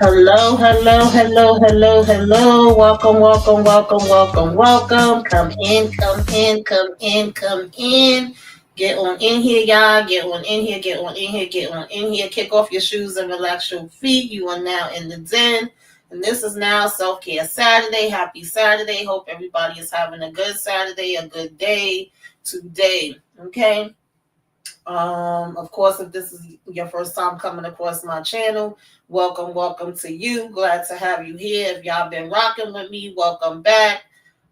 Hello, hello, hello, hello, hello. Welcome, welcome, welcome, welcome, welcome. Come in, come in, come in, come in. Get on in here, y'all. Get on in here, get on in here, get on in here. Kick off your shoes and relax your feet. You are now in the den. And this is now Self Care Saturday. Happy Saturday. Hope everybody is having a good Saturday, a good day today. Okay. Of course, if this is your first time coming across my channel, welcome, welcome to you. Glad to have you here. If y'all been rocking with me, welcome back.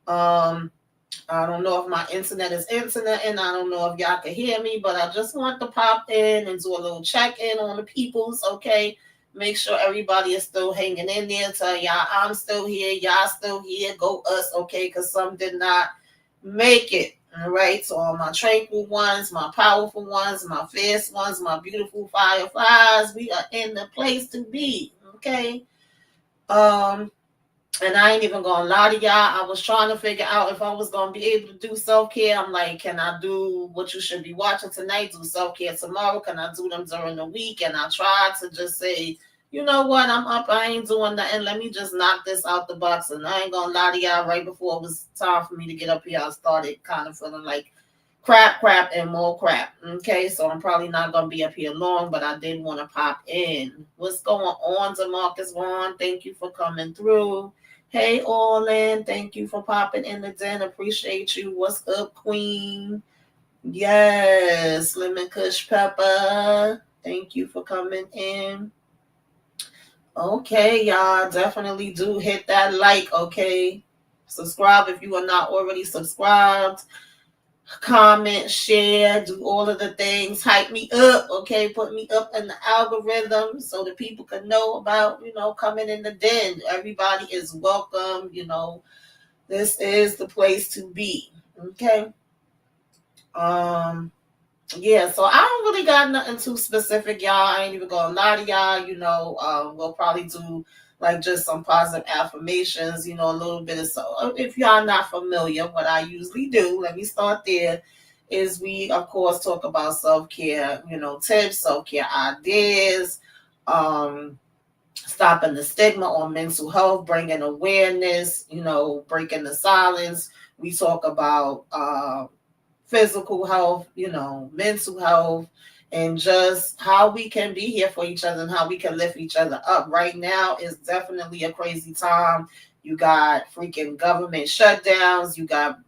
Um, I don't know if my internet is internet, and I don't know if y'all can hear me, but I just want to pop in and do a little check-in on the peoples, okay? Make sure everybody is still hanging in there. Tell y'all I'm still here, y'all still here. Go us, okay? Because some did not make it. All right, so all my tranquil ones, my powerful ones, my fierce ones, my beautiful fireflies, we are in the place to be. Okay. Um, and I ain't even gonna lie to y'all. I was trying to figure out if I was gonna be able to do self-care. I'm like, can I do what you should be watching tonight? Do self-care tomorrow? Can I do them during the week? And I tried to just say, you know what, I'm up, I ain't doing nothing. Let me just knock this out the box. And I ain't gonna lie to y'all, right before it was time for me to get up here, I started kind of feeling like crap, and more crap. Okay, so I'm probably not gonna be up here long, but I did want to pop in. What's going on, Demarcus Vaughn? Thank you for coming through. Hey, Orlin, thank you for popping in the den. Appreciate you. What's up, Queen? Yes, Lemon Kush Pepper. Thank you for coming in. Okay, y'all, definitely do hit that like, okay? Subscribe if you are not already subscribed. Comment, share, do all of the things. Hype me up, okay? Put me up in the algorithm so that people can know about, coming in the den. Everybody is welcome, This is the place to be, okay? Yeah, so I don't really got nothing too specific, y'all. I ain't even gonna lie to y'all. We'll probably do like just some positive affirmations, a little bit of so. If y'all not familiar, what I usually do, let me start there. Is we of course talk about self care, tips, self care ideas, stopping the stigma on mental health, bringing awareness, breaking the silence. We talk about physical health, mental health, and just how we can be here for each other and how we can lift each other up. Right now is definitely a crazy time. You got freaking government shutdowns. You got,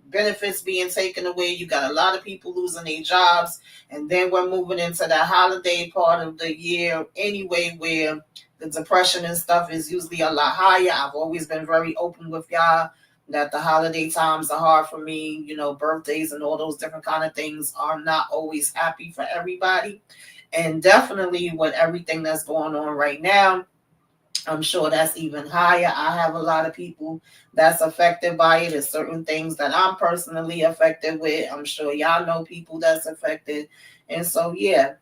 benefits being taken away. You got a lot of people losing their jobs. And then we're moving into that holiday part of the year anyway, where the depression and stuff is usually a lot higher. I've always been very open with y'all that the holiday times are hard for me. Birthdays and all those different kind of things are not always happy for everybody. And definitely with everything that's going on right now, I'm sure that's even higher. I have a lot of people that's affected by it. There's certain things that I'm personally affected with. I'm sure y'all know people that's affected. And so, yeah,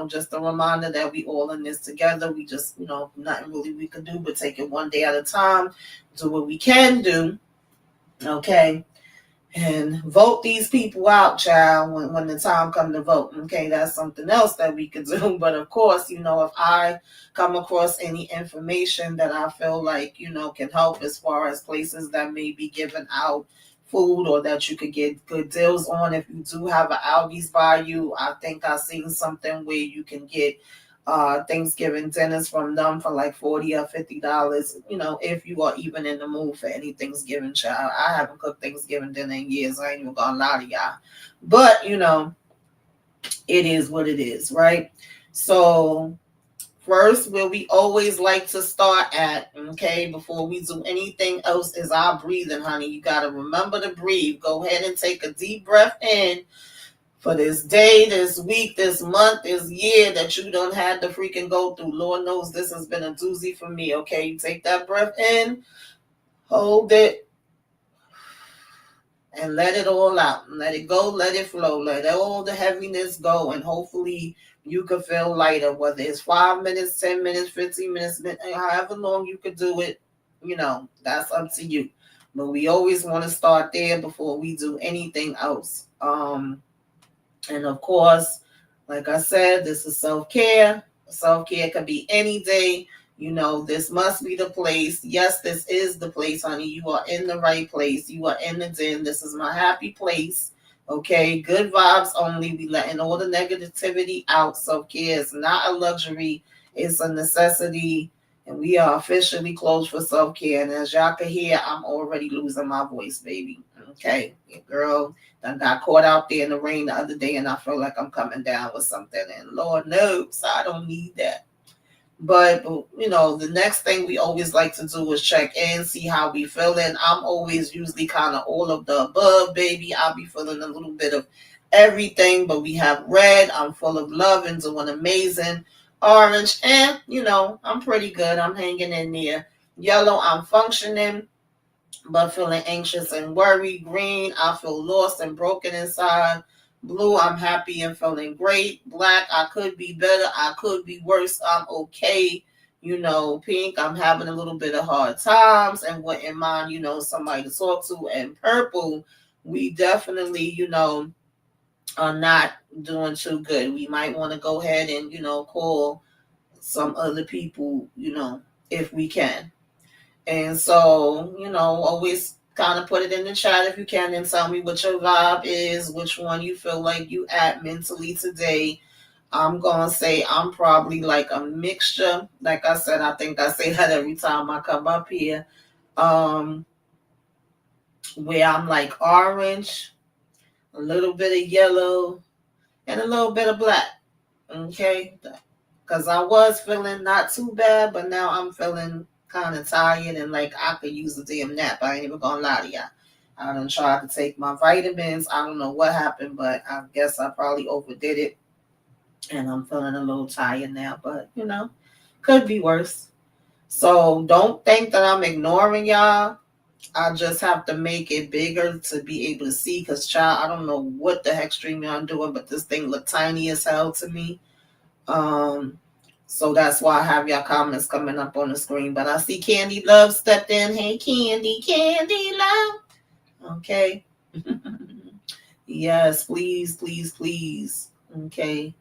just a reminder that we all in this together. We just, nothing really we can do but take it one day at a time, do what we can do. Okay. And vote these people out, child, when the time come to vote. Okay, that's something else that we could do. But of course, if I come across any information that I feel like, can help as far as places that may be giving out food or that you could get good deals on. If you do have an Aldi's by you, I think I seen something where you can get Thanksgiving dinners from them for like $40 or $50. If you are even in the mood for any Thanksgiving, child. I haven't cooked Thanksgiving dinner in years. I ain't even gonna lie to y'all. But it is what it is, right? So first, where we always like to start at, okay, before we do anything else, is our breathing, honey. You got to remember to breathe. Go ahead and take a deep breath in for this day, this week, this month, this year that you don't have to freaking go through. Lord knows this has been a doozy for me, okay? You take that breath in, hold it, and let it all out. Let it go, let it flow, let all the heaviness go, and hopefully you can feel lighter, whether it's 5 minutes, 10 minutes, 15 minutes, however long you could do it, that's up to you. But we always want to start there before we do anything else. And of course, like I said, this is self-care. Self-care can be any day. This must be the place. Yes, this is the place, honey. You are in the right place. You are in the den. This is my happy place. Okay, good vibes only. We letting all the negativity out. Self-care is not a luxury. It's a necessity. And we are officially closed for self-care. And as y'all can hear, I'm already losing my voice, baby. Okay, girl, I got caught out there in the rain the other day and I feel like I'm coming down with something. And Lord knows I don't need that. But the next thing we always like to do is check in, see how we feeling. I'm always usually kind of all of the above, baby. I'll be feeling a little bit of everything, but we have red. I'm full of love and doing amazing. Orange, and I'm pretty good. I'm hanging in there. Yellow, I'm functioning but feeling anxious and worried. Green, I feel lost and broken inside. Blue, I'm happy and feeling great. Black, I could be better. I could be worse. I'm okay. Pink, I'm having a little bit of hard times and wouldn't mind, somebody to talk to. And purple, we definitely, are not doing too good. We might want to go ahead and, call some other people, if we can. And so, always kind of put it in the chat if you can and tell me what your vibe is, which one you feel like you at mentally today. I'm going to say I'm probably like a mixture. Like I said, I think I say that every time I come up here. Um, where I'm like orange, a little bit of yellow, and a little bit of black. Okay? Because I was feeling not too bad, but now I'm feeling kind of tired and like I could use a damn nap. I ain't even gonna lie to y'all. I done tried to take my vitamins. I don't know what happened, but I guess I probably overdid it. And I'm feeling a little tired now, but could be worse. So don't think that I'm ignoring y'all. I just have to make it bigger to be able to see. Because, child, I don't know what the heck streaming I'm doing, but this thing look tiny as hell to me. Um, so that's why I have your comments coming up on the screen. But I see Candy Love stepped in. Hey, Candy Love. Okay. Yes, please, please, please. Okay.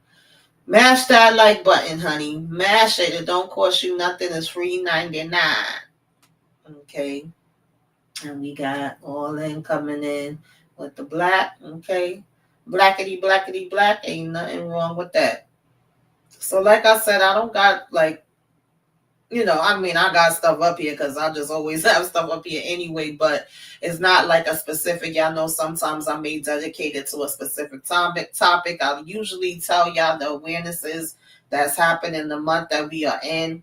Mash that like button, honey. Mash it. It don't cost you nothing. It's free 99. Okay. And we got all in coming in with the black. Okay. Blackety, blackety, black. Ain't nothing wrong with that. So, like I said, I don't got like, I got stuff up here because I just always have stuff up here anyway, but it's not like a specific, y'all know sometimes I may dedicate it to a specific topic. I'll usually tell y'all the awarenesses that's happened in the month that we are in.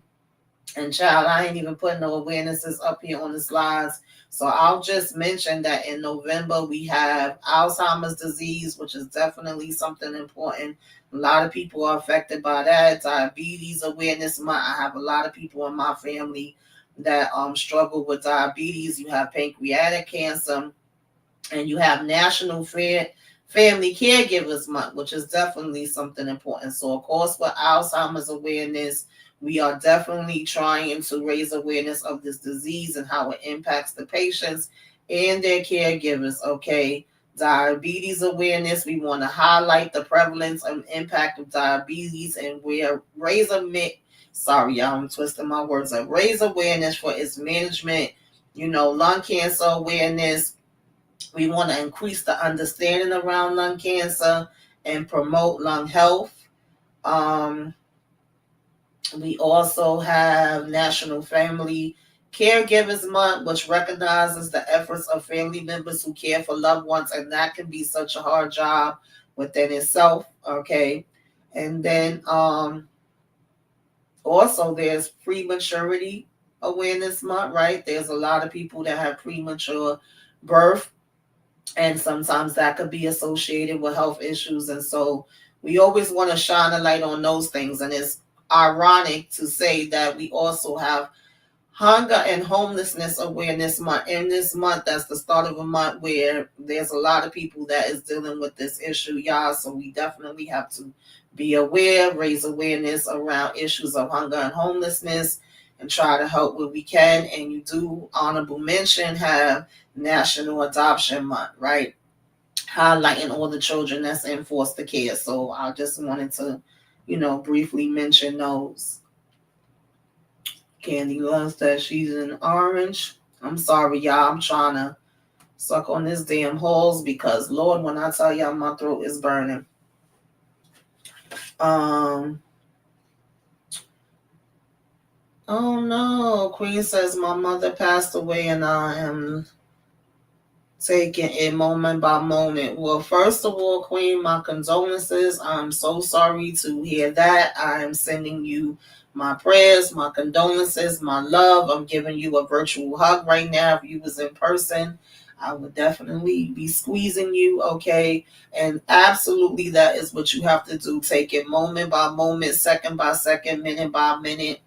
And child, I ain't even putting no awarenesses up here on the slides. So I'll just mention that in November we have Alzheimer's disease, which is definitely something important. A lot of people are affected by that. Diabetes awareness month. I have a lot of people in my family that struggle with diabetes. You have pancreatic cancer, and you have National Family Caregivers Month, which is definitely something important. So, of course, with Alzheimer's awareness, we are definitely trying to raise awareness of this disease and how it impacts the patients and their caregivers. Okay. Diabetes awareness, we want to highlight the prevalence and impact of diabetes, and sorry, y'all, I'm twisting my words up. Raise awareness for its management, lung cancer awareness, We want to increase the understanding around lung cancer and promote lung health. Um, we also have National Family Caregivers Month, which recognizes the efforts of family members who care for loved ones, and that can be such a hard job within itself. Okay, and then also there's Prematurity Awareness Month, right? There's a lot of people that have premature birth, and sometimes that could be associated with health issues, and so we always want to shine a light on those things. And it's ironic to say that we also have Hunger and Homelessness Awareness Month. In this month, that's the start of a month where there's a lot of people that is dealing with this issue, y'all. So we definitely have to be aware, raise awareness around issues of hunger and homelessness, and try to help where we can. And you do, honorable mention, have National Adoption Month, right? Highlighting all the children that's in foster care. So I just wanted to, briefly mention those. Candy loves that she's in orange. I'm sorry, y'all. I'm trying to suck on this damn halls because, Lord, when I tell y'all my throat is burning. Um. Oh no, Queen says my mother passed away and I am taking it moment by moment. Well, first of all, Queen, my condolences. I'm so sorry to hear that. I am sending you my prayers, my condolences, my love. I'm giving you a virtual hug right now. If you was in person, I would definitely be squeezing you, okay? And absolutely, that is what you have to do. Take it moment by moment, second by second, minute by minute.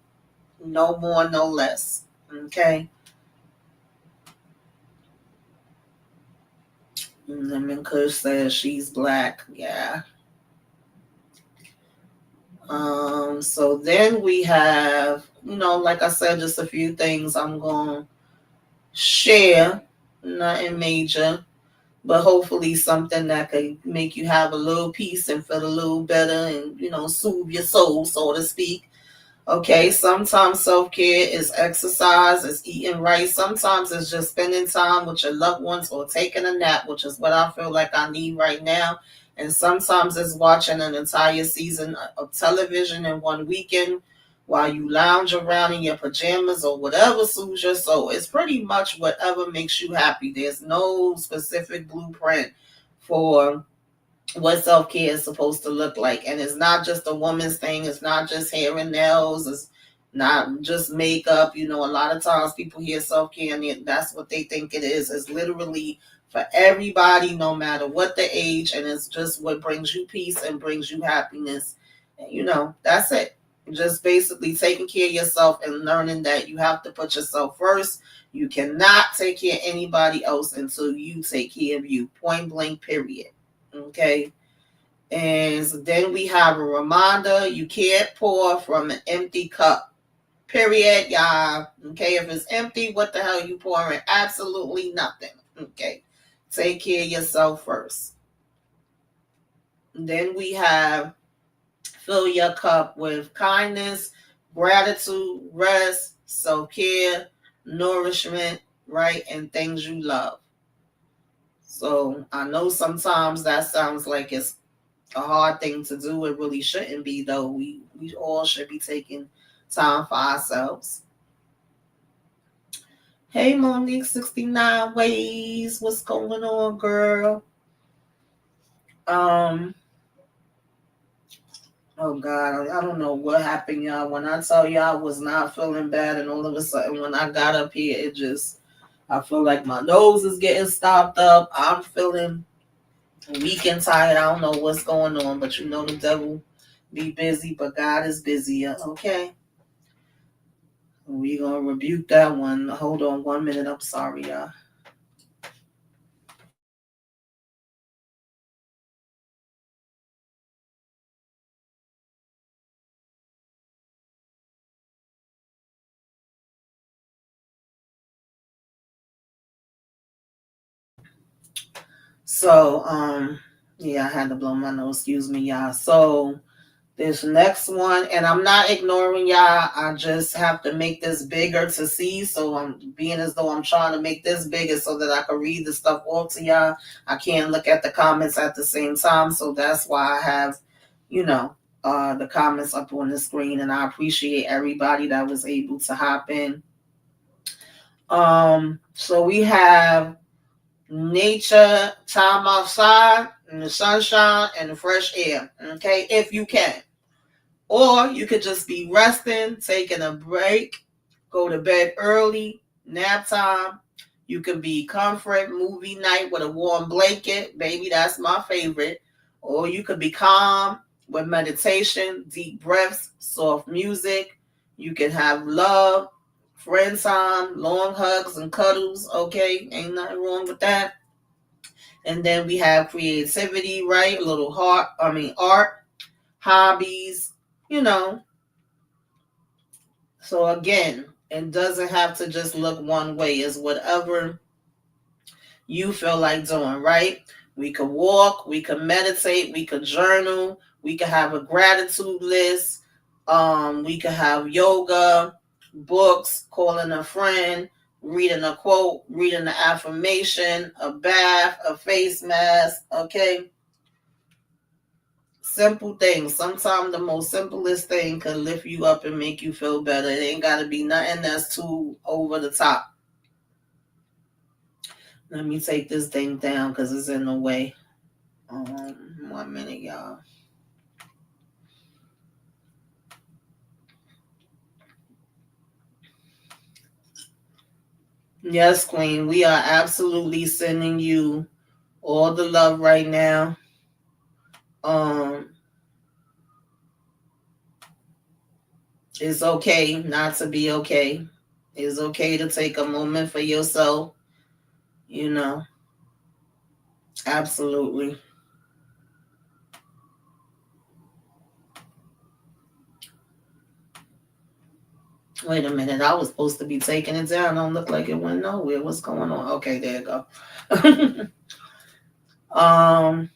No more, no less, okay? Lemon Kush says she's black. Yeah. So then we have, like I said, just a few things I'm going to share. Nothing major, but hopefully something that could make you have a little peace and feel a little better and, soothe your soul, so to speak. Okay, sometimes self care is exercise, it's eating right. Sometimes it's just spending time with your loved ones or taking a nap, which is what I feel like I need right now. And sometimes it's watching an entire season of television in one weekend while you lounge around in your pajamas or whatever soothes your soul. It's pretty much whatever makes you happy. There's no specific blueprint for what self care is supposed to look like. And it's not just a woman's thing, it's not just hair and nails, it's not just makeup. A lot of times people hear self care and that's what they think it is. It's literally for everybody, no matter what the age, and it's just what brings you peace and brings you happiness. And, that's it. Just basically taking care of yourself and learning that you have to put yourself first. You cannot take care of anybody else until you take care of you. Point blank, period. Okay. And so then we have a reminder you can't pour from an empty cup. Period, y'all. Okay. If it's empty, what the hell you pouring? Absolutely nothing. Okay. Take care of yourself first. And then we have fill your cup with kindness, gratitude, rest, self care, nourishment, right? And things you love. So I know sometimes that sounds like it's a hard thing to do. It really shouldn't be, though. We all should be taking time for ourselves. Hey, Monique, 69 Ways. What's going on, girl? Um, oh God, I don't know what happened, y'all. When I tell y'all I was not feeling bad, and all of a sudden when I got up here, I feel like my nose is getting stopped up. I'm feeling weak and tired. I don't know what's going on, but the devil be busy, but God is busier. Okay. We gonna rebuke that one. Hold on 1 minute. I'm sorry, y'all. So, yeah, I had to blow my nose. Excuse me, y'all. So, This next one, and I'm not ignoring y'all. I just have to make this bigger to see. So I'm being as though I'm trying to make this bigger so that I can read the stuff off to y'all. I can't look at the comments at the same time. So that's why I have, you know, the comments up on the screen. And I appreciate everybody that was able to hop in. So we have nature, time outside, and the sunshine and the fresh air. Okay, if you can. Or you could just be resting, taking a break, go to bed early, nap time. You could be comfort, movie night with a warm blanket. Baby, that's my favorite. Or you could be calm with meditation, deep breaths, soft music. You can have love, friend time, long hugs and cuddles. Okay, ain't nothing wrong with that. And then we have creativity, right? A little art, hobbies, you know, so again, it doesn't have to just look one way. It's whatever you feel like doing, right? We could walk, we could meditate, we could journal, we could have a gratitude list, we could have yoga, books, calling a friend, reading a quote, reading an affirmation, a bath, a face mask, okay? Simple things. Sometimes the most simplest thing can lift you up and make you feel better. It ain't got to be nothing that's too over the top. Let me take this thing down because it's in the way. 1 minute, y'all. Yes, Queen, we are absolutely sending you all the love right now. Um, it's okay not to be okay. It's okay to take a moment for yourself. You know, absolutely. Wait a minute, I was supposed to be taking it down. Don't look like it went nowhere. What's going on? Okay, there you go. um,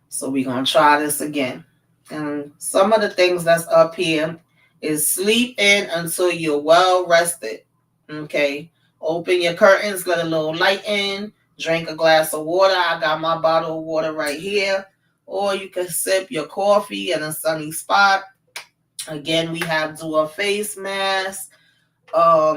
so we're gonna try this again. And some of the things that's up here is sleep in until you're well rested. Okay. Open your curtains, let a little light in, drink a glass of water. I got my bottle of water right here. Or you can sip your coffee in a sunny spot. Again, we have do a face mask,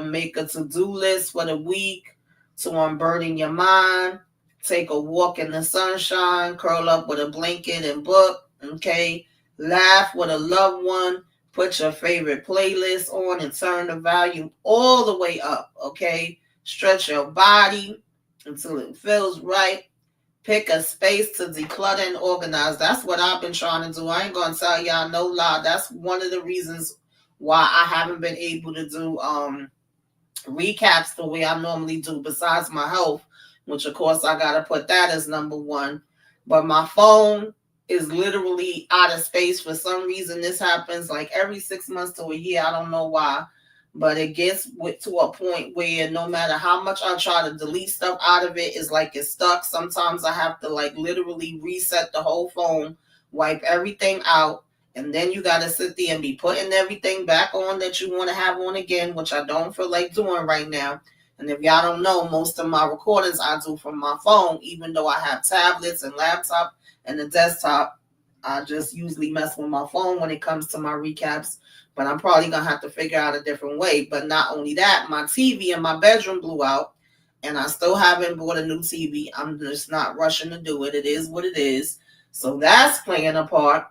make a to-do list for the week to unburden your mind, take a walk in the sunshine, curl up with a blanket and book, okay? Laugh with a loved one, put your favorite playlist on and turn the volume all the way up, okay? Stretch your body until it feels right. Pick a space to declutter and organize. That's what I've been trying to do. I ain't gonna tell y'all no lie. That's one of the reasons why I haven't been able to do recaps the way I normally do, besides my health, which of course I gotta put that as number one. But my phone is literally out of space. For some reason, this happens like every 6 months to a year. I don't know why. But it gets to a point where no matter how much I try to delete stuff out of it, it's like it's stuck. Sometimes I have to like literally reset the whole phone, wipe everything out, and then you got to sit there and be putting everything back on that you want to have on again, which I don't feel like doing right now. And if y'all don't know, most of my recordings I do from my phone, even though I have tablets and laptop and a desktop. I just usually mess with my phone when it comes to my recaps. But I'm probably going to have to figure out a different way. But not only that, my TV in my bedroom blew out. And I still haven't bought a new TV. I'm just not rushing to do it. It is what it is. So that's playing a part.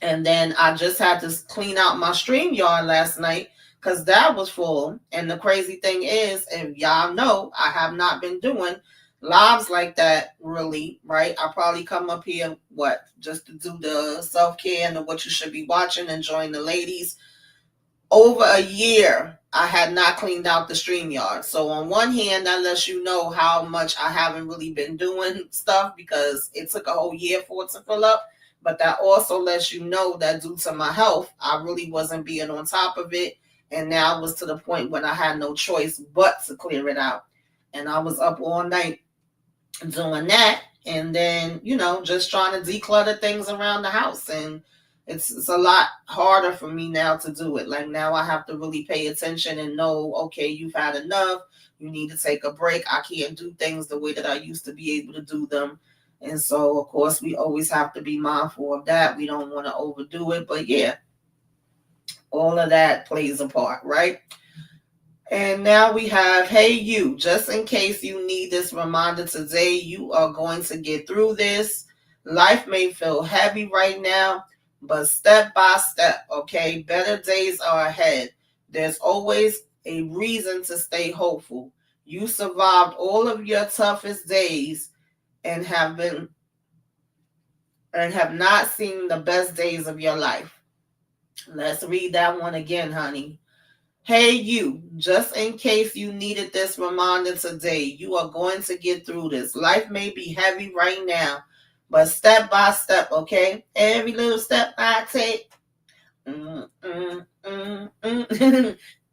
And then I just had to clean out my StreamYard last night because that was full. And the crazy thing is, if y'all know, I have not been doing lives like that really, right? I probably come up here, just to do the self-care and the what you should be watching and join the ladies. Over a year, I had not cleaned out the StreamYard. So on one hand, that lets you know how much I haven't really been doing stuff because it took a whole year for it to fill up. But that also lets you know that due to my health, I really wasn't being on top of it. And now it was to the point when I had no choice but to clear it out. And I was up all night doing that. And then, just trying to declutter things around the house. And it's a lot harder for me now to do it. Like now I have to really pay attention and know, okay, you've had enough. You need to take a break. I can't do things the way that I used to be able to do them. And so, of course, we always have to be mindful of that. We don't want to overdo it. But yeah, all of that plays a part, right? And now we have, hey, you, just in case you need this reminder today, you are going to get through this. Life may feel heavy right now, but step by step, okay? Better days are ahead. There's always a reason to stay hopeful. You survived all of your toughest days and have not seen the best days of your life. Let's read that one again, honey. Hey, you, just in case you needed this reminder today, you are going to get through this. Life may be heavy right now, but step by step, okay? Every little step I take,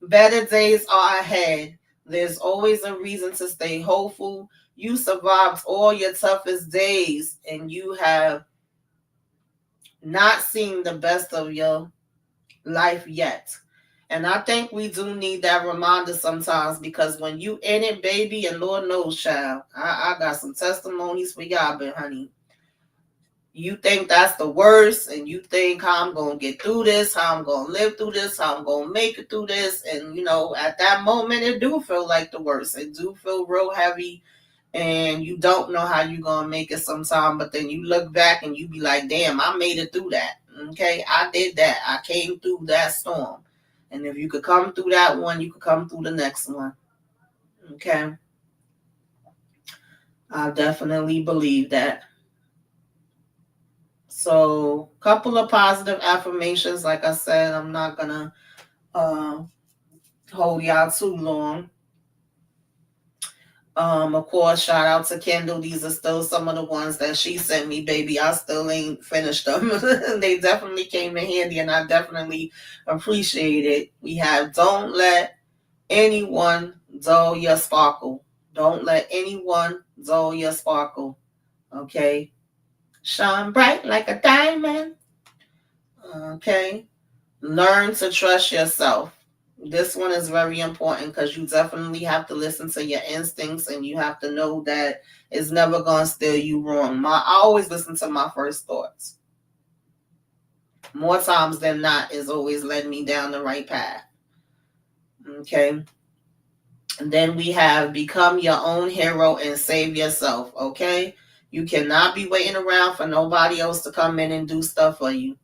better days are ahead. There's always a reason to stay hopeful. You survived all your toughest days, and you have not seen the best of your life yet. And I think we do need that reminder sometimes, because when you in it, baby, and Lord knows, child, I got some testimonies for y'all, but honey, you think that's the worst, and you think how I'm going to get through this, how I'm going to live through this, how I'm going to make it through this. And, at that moment, it do feel like the worst. It do feel real heavy, and you don't know how you're going to make it sometime. But then you look back and you be like, damn, I made it through that. Okay, I did that. I came through that storm. And if you could come through that one, you could come through the next one. Okay, I definitely believe that. So, couple of positive affirmations. Like I said, I'm not gonna uh, hold y'all too long. Of course, shout out to Kendall. These are still some of the ones that she sent me, baby. I still ain't finished them. They definitely came in handy, and I definitely appreciate it. We have, don't let anyone dull your sparkle. Don't let anyone dull your sparkle. Okay? Shine bright like a diamond. Okay? Learn to trust yourself. This one is very important, because you definitely have to listen to your instincts, and you have to know that it's never going to steer you wrong. I always listen to my first thoughts. More times than not, is always led me down the right path. Okay? And then we have become your own hero and save yourself. Okay? You cannot be waiting around for nobody else to come in and do stuff for you.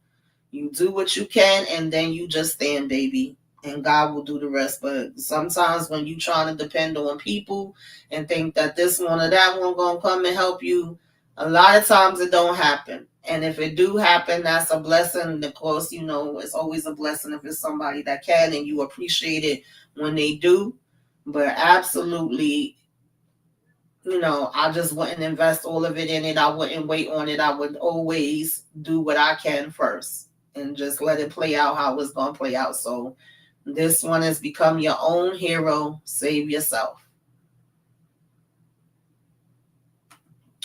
You do what you can, and then you just stand, baby, and God will do the rest. But sometimes when you trying to depend on people and think that this one or that one gonna come and help you, a lot of times it don't happen. And if it do happen, that's a blessing. Of course, it's always a blessing if it's somebody that can, and you appreciate it when they do. But absolutely, I just wouldn't invest all of it in it. I wouldn't wait on it. I would always do what I can first and just let it play out how it's going to play out. So this one has become your own hero. Save yourself.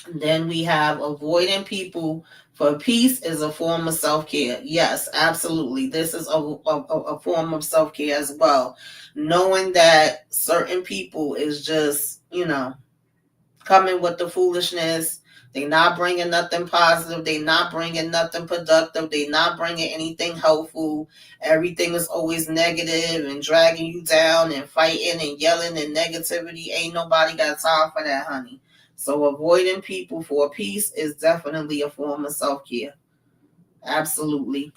And then we have avoiding people for peace is a form of self-care. Yes, absolutely. This is a form of self-care as well. Knowing that certain people is just, coming with the foolishness. They not bringing nothing positive. They not bringing nothing productive. They not bringing anything helpful. Everything is always negative and dragging you down and fighting and yelling and negativity. Ain't nobody got time for that, honey. So avoiding people for peace is definitely a form of self-care. Absolutely.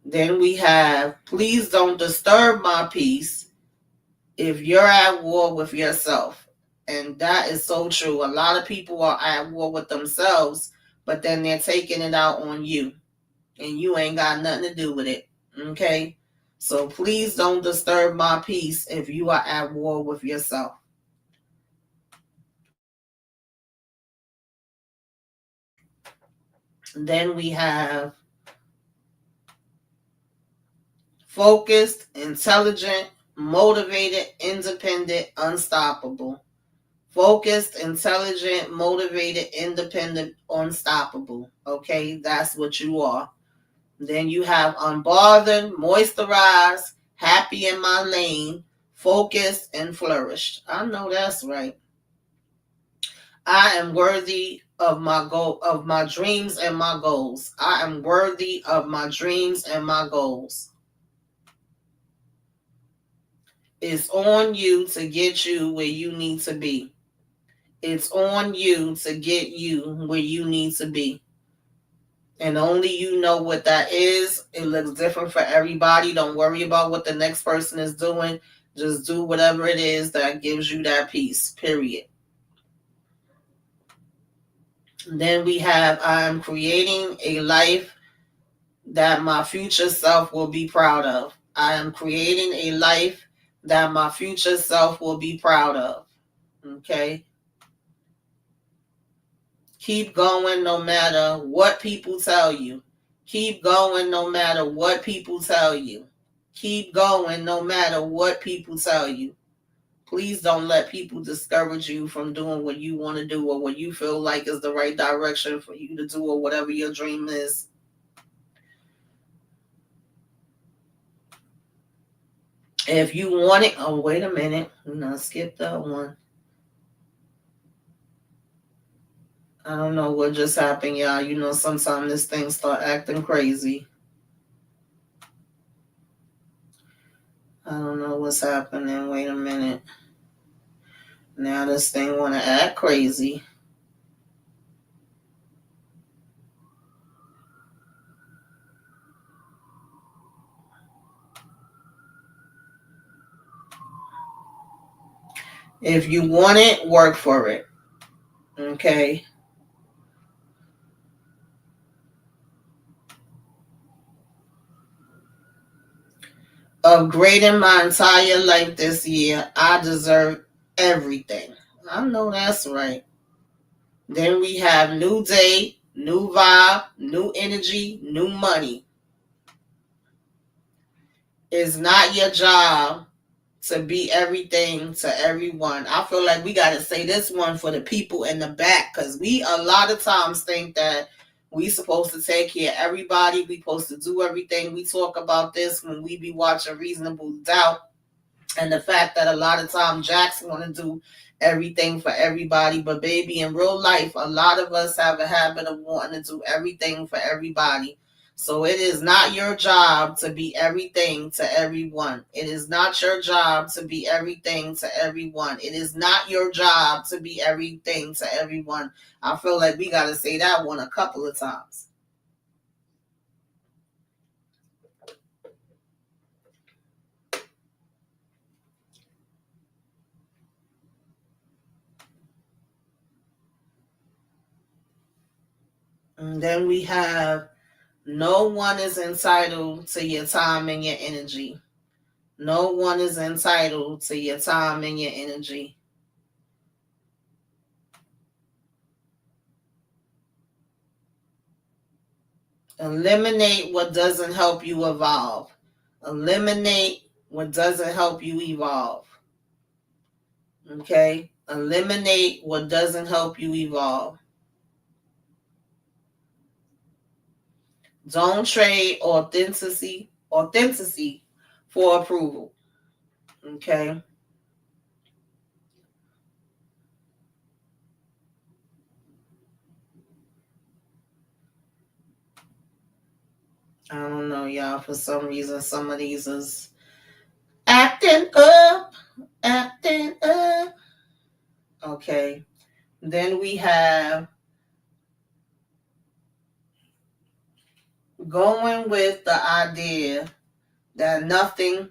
Then we have, please don't disturb my peace if you're at war with yourself. And that is so true. A lot of people are at war with themselves, but then they're taking it out on you, and you ain't got nothing to do with it. Okay? So please don't disturb my peace if you are at war with yourself. Then we have focused, intelligent, motivated, independent, unstoppable. Focused, intelligent, motivated, independent, unstoppable. Okay, that's what you are. Then you have unbothered, moisturized, happy in my lane, focused, and flourished. I know that's right. I am worthy of my dreams and my goals. I am worthy of my dreams and my goals. It's on you to get you where you need to be. It's on you to get you where you need to be. And only you know what that is. It looks different for everybody. Don't worry about what the next person is doing. Just do whatever it is that gives you that peace, period. And then we have, I am creating a life that my future self will be proud of. I am creating a life that my future self will be proud of. Okay? Keep going no matter what people tell you. Keep going no matter what people tell you. Keep going no matter what people tell you. Please don't let people discourage you from doing what you want to do or what you feel like is the right direction for you to do or whatever your dream is. If you want it, oh, wait a minute. Skip that one. I don't know what just happened, y'all. Sometimes this thing start acting crazy. I don't know what's happening. Wait a minute. Now this thing want to act crazy. If you want it, work for it. Okay? Upgrading my entire life this year. I deserve everything. I know that's right. Then we have new day, new vibe, new energy, new money. It's not your job to be everything to everyone. I feel like we got to say this one for the people in the back, because we a lot of times think that we supposed to take care of everybody. We supposed to do everything. We talk about this when we be watching Reasonable Doubt, and the fact that a lot of times Jacks want to do everything for everybody. But baby, in real life, a lot of us have a habit of wanting to do everything for everybody. So it is not your job to be everything to everyone. It is not your job to be everything to everyone. It is not your job to be everything to everyone. I feel like we got to say that one a couple of times. And then we have, no one is entitled to your time and your energy. No one is entitled to your time and your energy. Eliminate what doesn't help you evolve. Eliminate what doesn't help you evolve. Okay? Eliminate what doesn't help you evolve. Don't trade authenticity for approval. Okay? I don't know, y'all. For some reason, some of these is acting up, acting up. Okay. Then we have going with the idea that nothing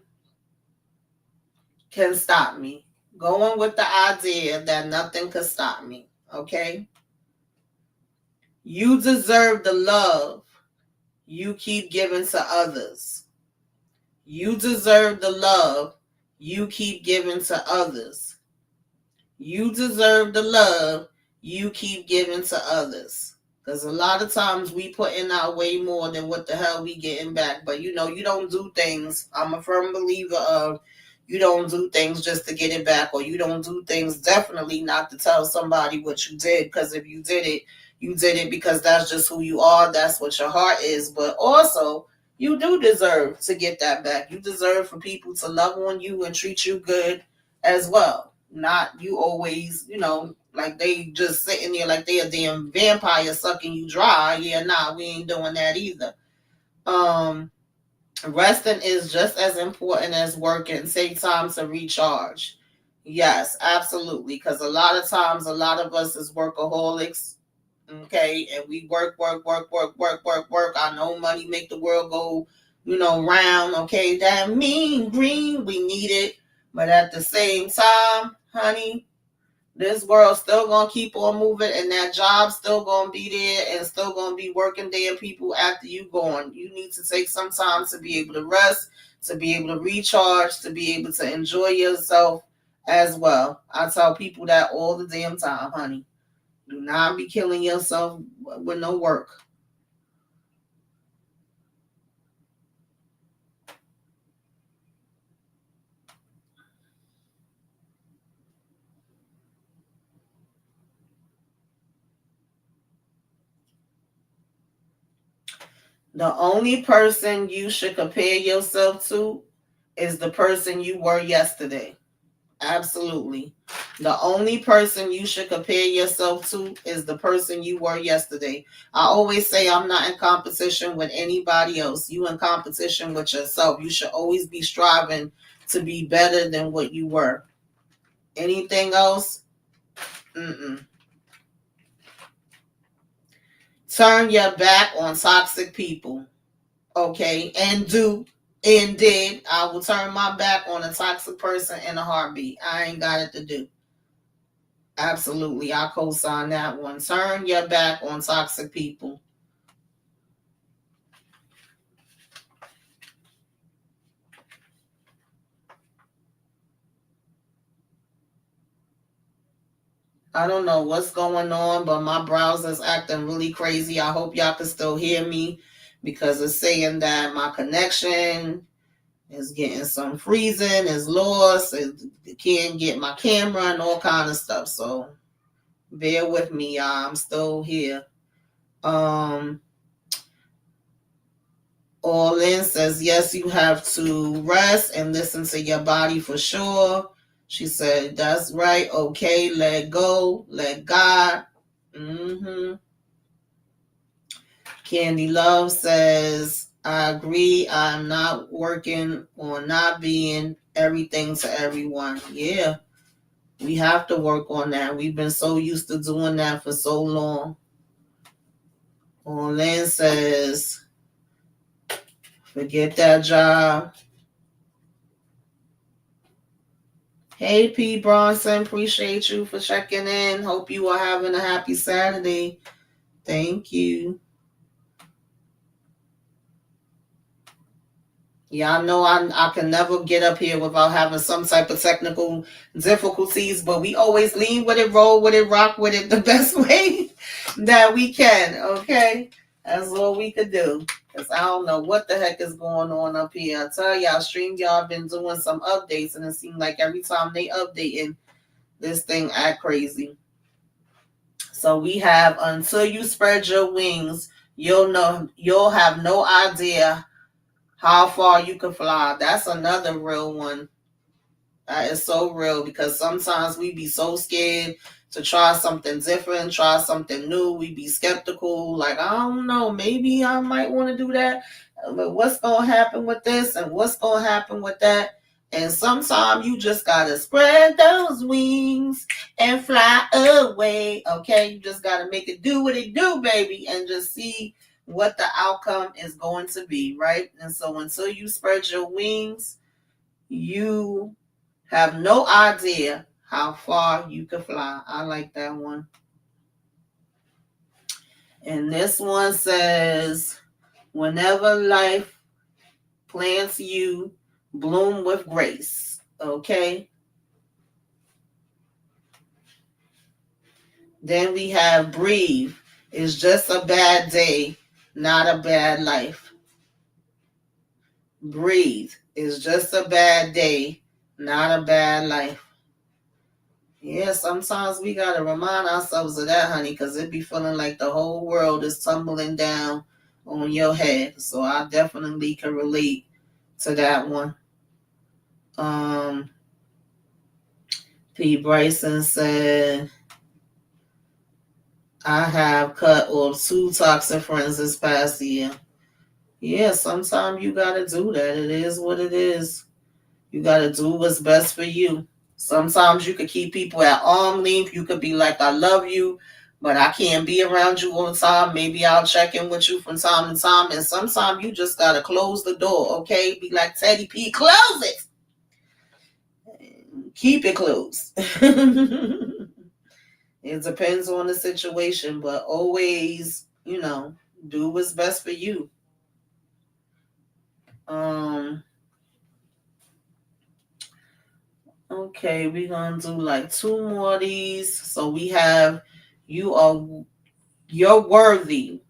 can stop me. Going with the idea that nothing can stop me. Okay? You deserve the love you keep giving to others. You deserve the love you keep giving to others. You deserve the love you keep giving to others. Because a lot of times we put in our way more than what the hell we getting back. But you don't do things. I'm a firm believer of, You don't do things just to get it back, or you don't do things definitely not to tell somebody what you did, because if you did it because that's just who you are, that's what your heart is. But also, you do deserve to get that back. You deserve for people to love on you and treat you good as well. Not you always, like they just sitting there like they a damn vampire sucking you dry. Yeah, nah, we ain't doing that either. Um, Resting is just as important as working. Take time to recharge. Yes, absolutely. Because a lot of times, a lot of us is workaholics. Okay, and we work, work, work, work, work, work, work. I know money make the world go, round. Okay, that mean green, we need it. But at the same time, honey, this world still gonna keep on moving, and that job still gonna be there and still gonna be working there people after you gone. You need to take some time to be able to rest, to be able to recharge, to be able to enjoy yourself as well. I tell people that all the damn time, honey. Do not be killing yourself with no work. The only person you should compare yourself to is the person you were yesterday. Absolutely. The only person you should compare yourself to is the person you were yesterday. I always say I'm not in competition with anybody else. You in competition with yourself. You should always be striving to be better than what you were. Anything else? Mm-mm. Turn your back on toxic people. Okay, and did. I will turn my back on a toxic person in a heartbeat. I ain't got it to do. Absolutely, I co-sign that one. Turn your back on toxic people. I don't know what's going on, but my browser's acting really crazy. I hope y'all can still hear me, because it's saying that my connection is getting some freezing, is lost, it can't get my camera and all kind of stuff. So bear with me, y'all. I'm still here. Um, All in says, yes, you have to rest and listen to your body for sure. She said, that's right. Okay, let go, let God. Mm-hmm. Candy Love says, I agree. I'm not working on not being everything to everyone. Yeah, we have to work on that. We've been so used to doing that for so long. Lynn says, forget that job. Hey, P. Bronson, appreciate you for checking in. Hope you are having a happy Saturday. Thank you. Yeah, I know I can never get up here without having some type of technical difficulties, but we always lean with it, roll with it, rock with it the best way that we can, okay? That's all we could do. Because I don't know what the heck is going on up here. I tell y'all, StreamYard been doing some updates, and it seems like every time they updating, this thing act crazy. So we have, until you spread your wings, you'll have no idea how far you can fly. That's another real one. That is so real, because sometimes we be so scared to try something different, try something new. We be skeptical, like, I don't know, maybe I might want to do that. But what's going to happen with this and what's going to happen with that? And sometimes you just got to spread those wings and fly away. Okay, you just got to make it do what it do, baby, and just see what the outcome is going to be, right? And so until you spread your wings, you have no idea how far you can fly. I like that one. And this one says, whenever life plants you, bloom with grace. Okay. Then we have breathe. It's just a bad day, not a bad life. Breathe. It's just a bad day, Not a bad life. Yeah, sometimes we gotta remind ourselves of that, honey, because it be feeling like the whole world is tumbling down on your head. So I definitely can relate to that one. Um, P. Bryson said, I have cut off 2 toxic friends this past year. Yeah, sometimes you gotta do that. It is what it is. You gotta do what's best for you. Sometimes you could keep people at arm length. You could be like, I love you, but I can't be around you all the time. Maybe I'll check in with you from time to time. And sometimes you just gotta close the door, okay? Be like Teddy P, close it. Keep it closed. It depends on the situation, but always, do what's best for you. Um, okay, we're gonna do like 2 more of these. So we have you're worthy.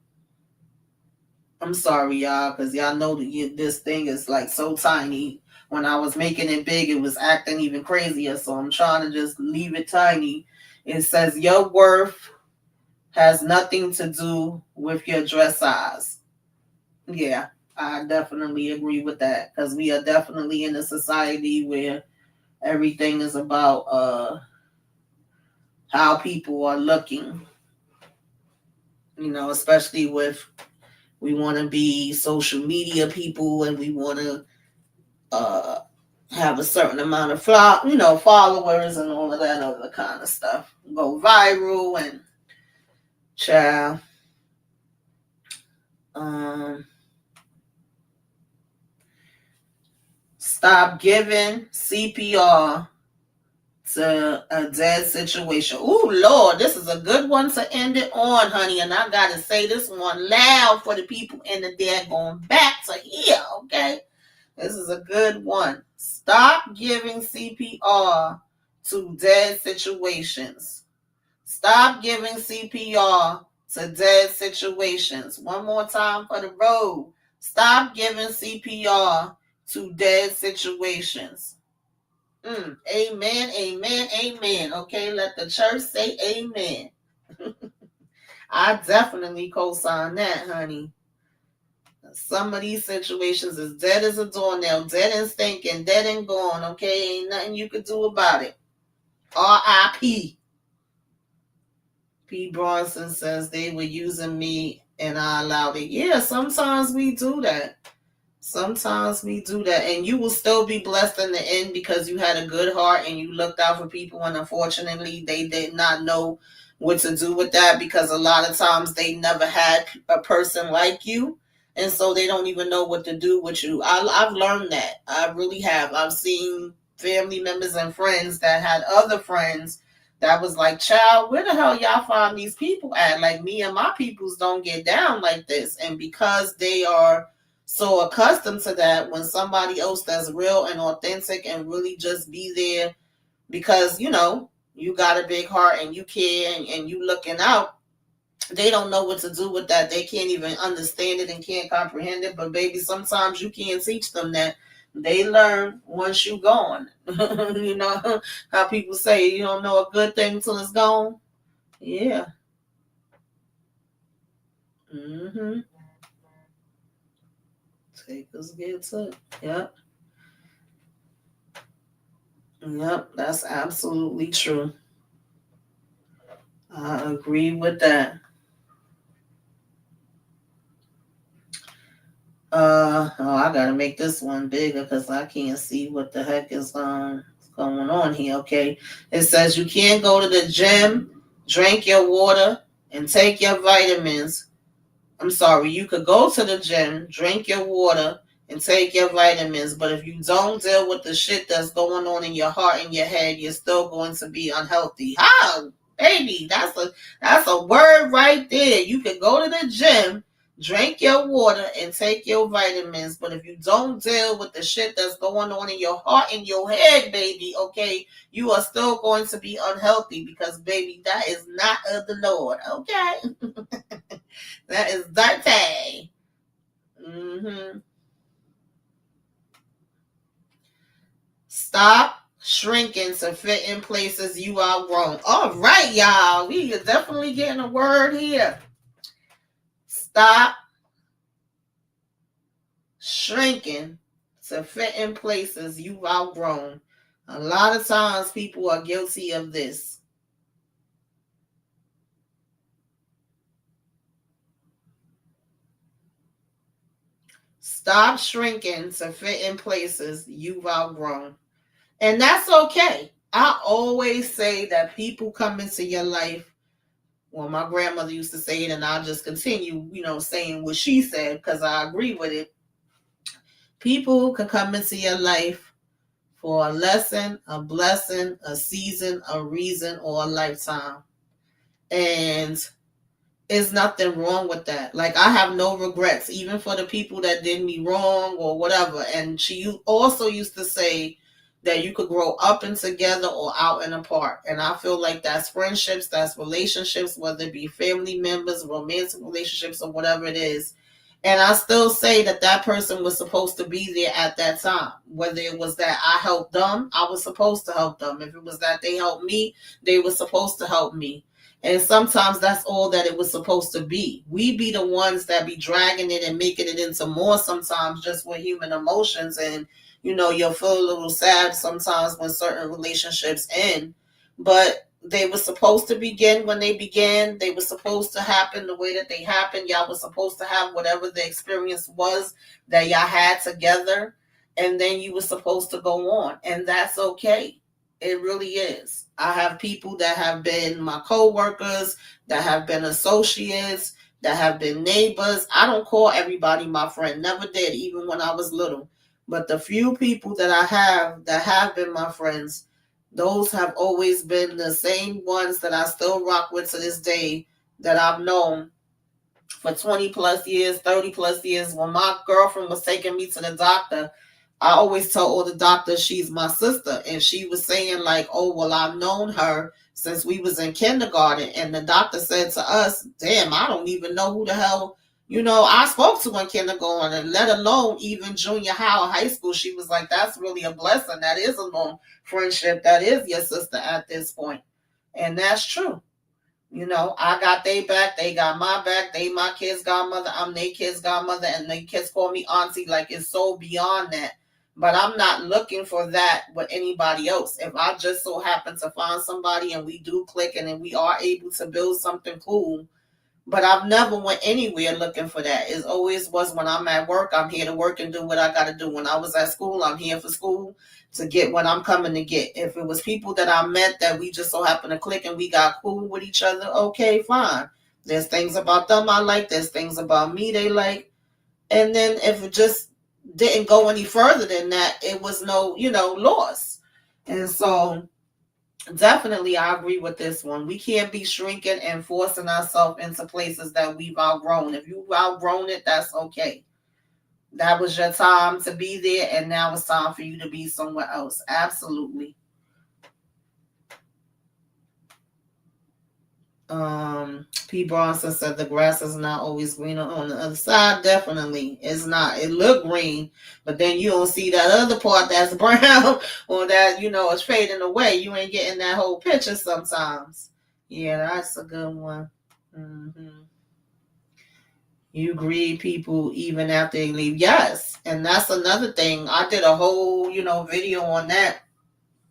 I'm sorry, y'all, because y'all know that this thing is like so tiny. When I was making it big, it was acting even crazier. So I'm trying to just leave it tiny. It says your worth has nothing to do with your dress size. Yeah, I definitely agree with that because we are definitely in a society where everything is about how people are looking. Especially with we want to be social media people and we want to uh, have a certain amount of followers and all of that other kind of stuff. Go viral and child. Um, Stop giving CPR to a dead situation. Ooh, Lord, this is a good one to end it on, honey. And I gotta say this one loud for the people in the dead going back to here, okay? This is a good one. Stop giving CPR to dead situations. Stop giving CPR to dead situations. One more time for the road. Stop giving CPR to dead situations. Amen, amen, amen. Okay, let the church say amen. I definitely co-sign that, honey. Some of these situations is dead as a doornail, dead and stinking, dead and gone. Okay, ain't nothing you could do about it. R.I.P. P. Bronson says they were using me and I allowed it. Yeah, sometimes we do that. Sometimes we do that, and you will still be blessed in the end because you had a good heart and you looked out for people. And unfortunately, they did not know what to do with that because a lot of times they never had a person like you, and so they don't even know what to do with you. I've learned that. I really have. I've seen family members and friends that had other friends that was like, child, where the hell y'all find these people at? Like, me and my peoples don't get down like this. And because they are so accustomed to that, when somebody else that's real and authentic and really just be there because you got a big heart and you care and you looking out, they don't know what to do with that. They can't even understand it and can't comprehend it. But baby, sometimes you can't teach them that. They learn once you gone. You know how people say you don't know a good thing until it's gone. Yeah. Mm-hmm. Take us get to. Yep. Yep. That's absolutely true. I agree with that. Oh, I gotta make this one bigger because I can't see what the heck is going on here. Okay, it says you can't go to the gym, drink your water, and take your vitamins. I'm sorry, you could go to the gym, drink your water, and take your vitamins, but if you don't deal with the shit that's going on in your heart and your head, you're still going to be unhealthy. How? Baby, that's a word right there. You could go to the gym, drink your water, and take your vitamins, but if you don't deal with the shit that's going on in your heart and your head, baby, okay, you are still going to be unhealthy because, baby, that is not of the Lord, okay? That is dirty. Mm-hmm. Stop shrinking to fit in places you outgrown. All right, y'all. We are definitely getting a word here. Stop shrinking to fit in places you've outgrown. A lot of times people are guilty of this. Stop shrinking to fit in places you've outgrown. And that's okay. I always say that people come into your life. Well, my grandmother used to say it, and I'll just continue, saying what she said because I agree with it. People can come into your life for a lesson, a blessing, a season, a reason, or a lifetime. And there's nothing wrong with that. Like, I have no regrets, even for the people that did me wrong or whatever. And she also used to say that you could grow up and together or out and apart. And I feel like that's friendships, that's relationships, whether it be family members, romantic relationships, or whatever it is. And I still say that that person was supposed to be there at that time. Whether it was that I helped them, I was supposed to help them. If it was that they helped me, they were supposed to help me. And sometimes that's all that it was supposed to be. We be the ones that be dragging it and making it into more sometimes, just with human emotions. And, you'll feel a little sad sometimes when certain relationships end. But they were supposed to begin when they began. They were supposed to happen the way that they happened. Y'all were supposed to have whatever the experience was that y'all had together. And then you were supposed to go on. And that's okay. It really is. I have people that have been my co-workers, that have been associates, that have been neighbors. I don't call everybody my friend. Never did, even when I was little. But the few people that I have that have been my friends, those have always been the same ones that I still rock with to this day, that I've known for 20 plus years, 30 plus years. When my girlfriend was taking me to the doctor, I always tell all the doctors she's my sister. And she was saying like, oh, well, I've known her since we was in kindergarten. And the doctor said to us, damn, I don't even know who the hell, I spoke to in kindergarten, let alone even junior high or high school. She was like, that's really a blessing. That is a long friendship. That is your sister at this point. And that's true. I got they back, they got my back, they my kids' godmother, I'm their kids' godmother, and the kids call me auntie. Like, it's so beyond that. But I'm not looking for that with anybody else. If I just so happen to find somebody and we do click and then we are able to build something cool, but I've never went anywhere looking for that. It always was when I'm at work, I'm here to work and do what I got to do. When I was at school, I'm here for school to get what I'm coming to get. If it was people that I met that we just so happened to click and we got cool with each other, okay, fine. There's things about them I like. There's things about me they like. And then if it just didn't go any further than that, it was no, loss. And so definitely, I agree with this one. We can't be shrinking and forcing ourselves into places that we've outgrown. If you've outgrown it, that's okay. That was your time to be there, and now it's time for you to be somewhere else. Absolutely. P. Bronson said the grass is not always greener on the other side. Definitely, it's not. It look green, but then you don't see that other part that's brown or that is fading away. You ain't getting that whole picture sometimes. Yeah, that's a good one. Mm-hmm. You grieve people even after they leave. Yes, and that's another thing. I did a whole video on that.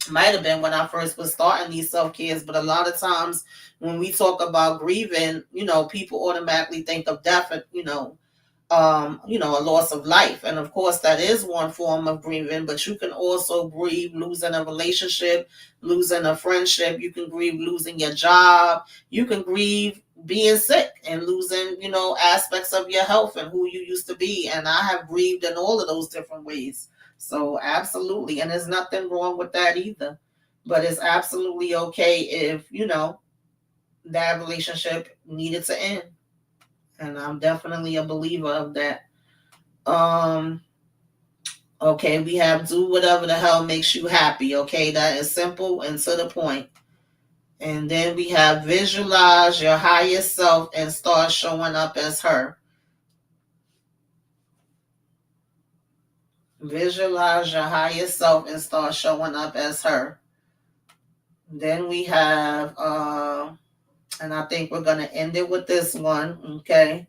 Might have been when I first was starting these self-cares, but a lot of times when we talk about grieving, people automatically think of death, a loss of life. And of course, that is one form of grieving, but you can also grieve losing a relationship, losing a friendship. You can grieve losing your job. You can grieve being sick and losing, aspects of your health and who you used to be. And I have grieved in all of those different ways. So absolutely. And there's nothing wrong with that either. But it's absolutely okay if, that relationship needed to end. And I'm definitely a believer of that. Um, okay, we have do whatever the hell makes you happy. Okay, that is simple and to the point. And then we have visualize your highest self and start showing up as her. Visualize your higher self and start showing up as her. Then we have, and I think we're going to end it with this one, okay?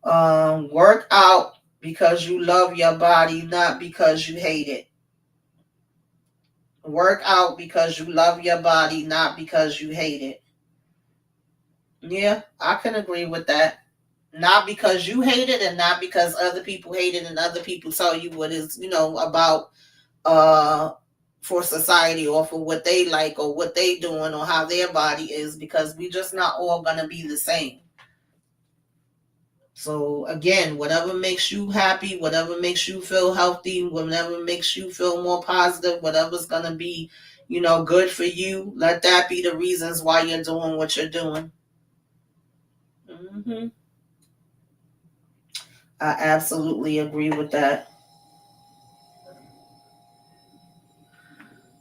Work out because you love your body, not because you hate it. Work out because you love your body, not because you hate it. Yeah, I can agree with that. Not because you hate it and not because other people hate it and other people tell you what is, about uh for society or for what they like or what they doing or how their body is, because we just not all gonna be the same. So again, whatever makes you happy, whatever makes you feel healthy, whatever makes you feel more positive, whatever's gonna be, good for you, let that be the reasons why you're doing what you're doing. hmm I absolutely agree with that.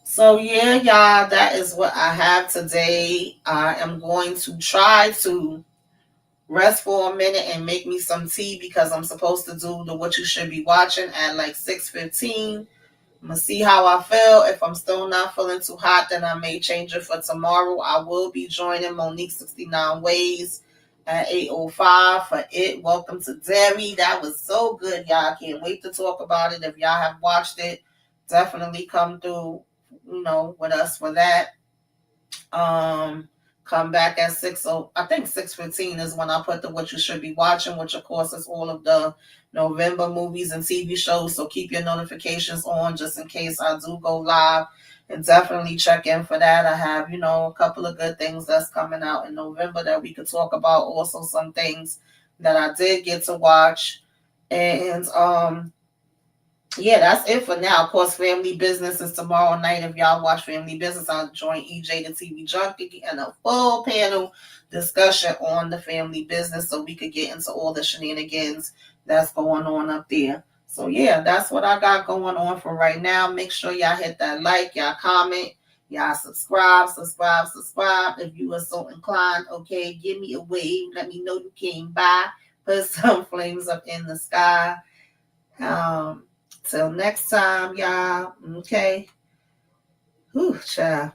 So yeah, y'all, that is what I have today. I am going to try to rest for a minute and make me some tea because I'm supposed to do the what you should be watching at like 6:15. I'm gonna see how I feel. If I'm still not feeling too hot, then I may change it for tomorrow. I will be joining Monique 69 Ways at 8:05 for it. Welcome to Dairy. That was so good, y'all. I can't wait to talk about it. If y'all have watched it, definitely come through, with us for that. um Come back at 6, oh I think 6:15 is when I put the what you should be watching, which of course is all of the November movies and TV shows. So keep your notifications on just in case I do go live, and definitely check in for that. I have, a couple of good things that's coming out in November that we could talk about. Also some things that I did get to watch. And yeah, that's it for now. Of course, Family Business is tomorrow night. If y'all watch Family Business, I'll join EJ, the TV junkie, and a full panel discussion on the family business so we could get into all the shenanigans that's going on up there. So, yeah, that's what I got going on for right now. Make sure y'all hit that like, y'all comment, y'all subscribe. If you are so inclined, okay, give me a wave. Let me know you came by. Put some flames up in the sky. Um, Till next time, y'all. Okay. Whew, child.